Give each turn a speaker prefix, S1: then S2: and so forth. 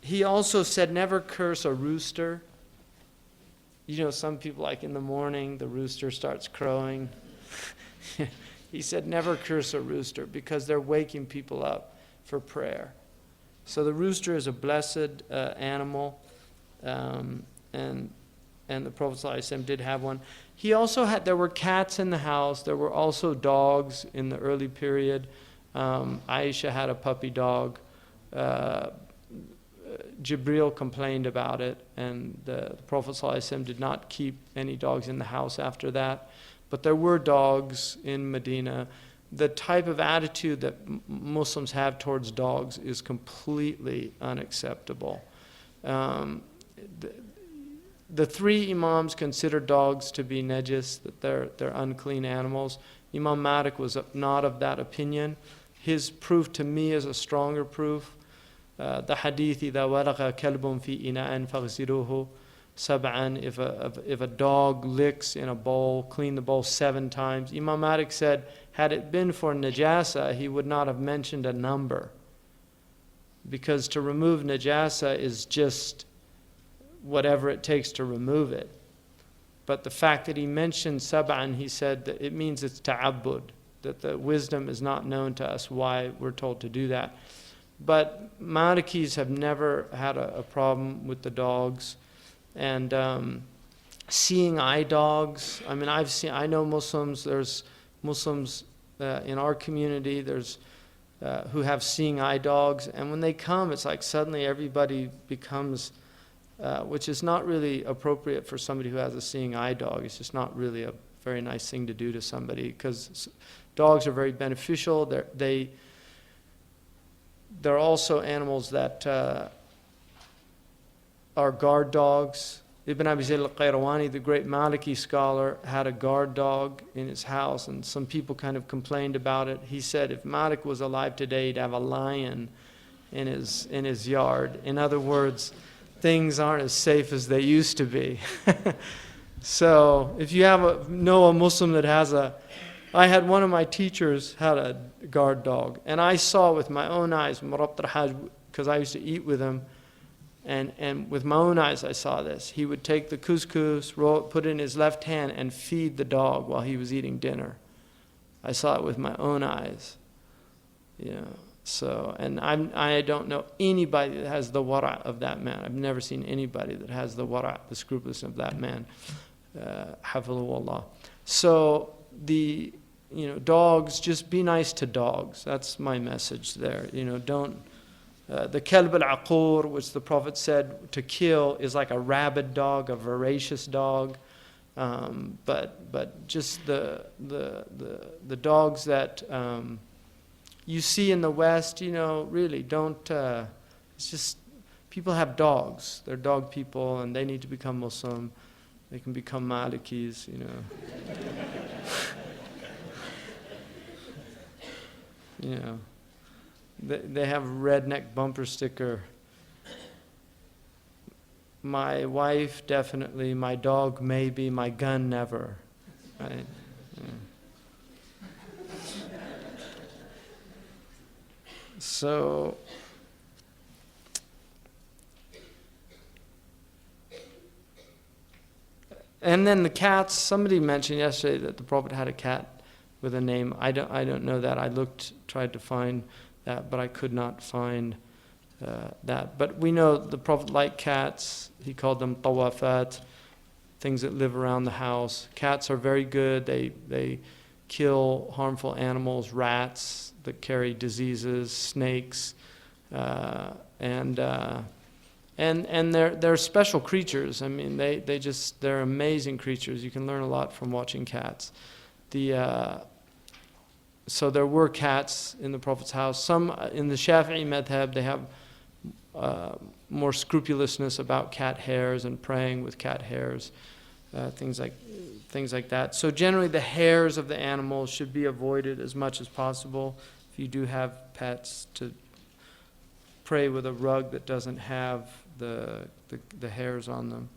S1: He also said never curse a rooster. You know, some people, like in the morning, the rooster starts crowing. He said never curse a rooster because they're waking people up for prayer. So the rooster is a blessed animal, and the Prophet ﷺ did have one. He also had, there were cats in the house. There were also dogs in the early period. Aisha had a puppy dog. Jibril complained about it, and the Prophet ﷺ did not keep any dogs in the house after that. But there were dogs in Medina. The type of attitude that Muslims have towards dogs is completely unacceptable. The three Imams consider dogs to be najis, that they're unclean animals. Imam Malik was not of that opinion. His proof to me is a stronger proof. The hadith, إِذَا وَلَغَ كَلْبٌ فِي إِنَاءٍ فَاغْسِلُوهُ سَبْعًا, if a dog licks in a bowl, clean the bowl 7 times. Imam Malik said, had it been for najasa, he would not have mentioned a number. Because to remove najasa is just whatever it takes to remove it. But the fact that he mentioned sab'an, he said that it means it's ta'abbud, that the wisdom is not known to us why we're told to do that. But Malikis have never had a problem with the dogs. And seeing eye dogs, I mean, I know Muslims, there's Muslims in our community, there's who have seeing eye dogs, and when they come, it's like suddenly everybody becomes, which is not really appropriate for somebody who has a seeing eye dog. It's just not really a very nice thing to do to somebody, because dogs are very beneficial. They're also animals that are guard dogs. Ibn Abi Zayd al-Qayrawani, the great Maliki scholar, had a guard dog in his house, and some people kind of complained about it. He said if Malik was alive today, he'd have a lion in his yard. In other words, things aren't as safe as they used to be. So if you know a Muslim that has I had one of my teachers had a guard dog, and I saw with my own eyes, because I used to eat with him, and with my own eyes I saw this. He would take the couscous, put it in his left hand, and feed the dog while he was eating dinner. I saw it with my own eyes. You know, so, and I don't know anybody that has the wara' of that man. I've never seen anybody that has the wara', the scrupulousness of that man. Hafidhahullah. So dogs, just be nice to dogs. That's my message there. Don't. The kalb al-aqur, which the Prophet said to kill, is like a rabid dog, a voracious dog. But just the dogs that you see in the West, really don't. It's just people have dogs. They're dog people, and they need to become Muslim. They can become Malikis, They have redneck bumper sticker. My wife definitely, my dog maybe, my gun never. Right? Yeah. So, and then the cats. Somebody mentioned yesterday that the Prophet had a cat with a name. I don't know that. I tried to find that, but I could not find that. But we know the Prophet liked cats. He called them tawafat, things that live around the house. Cats are very good. They kill harmful animals, rats that carry diseases, snakes, and they're special creatures. I mean, they're amazing creatures. You can learn a lot from watching cats. So there were cats in the Prophet's house. Some in the Shafi'i madhab, they have more scrupulousness about cat hairs and praying with cat hairs, things like that. So generally, the hairs of the animals should be avoided as much as possible. If you do have pets, to pray with a rug that doesn't have the hairs on them.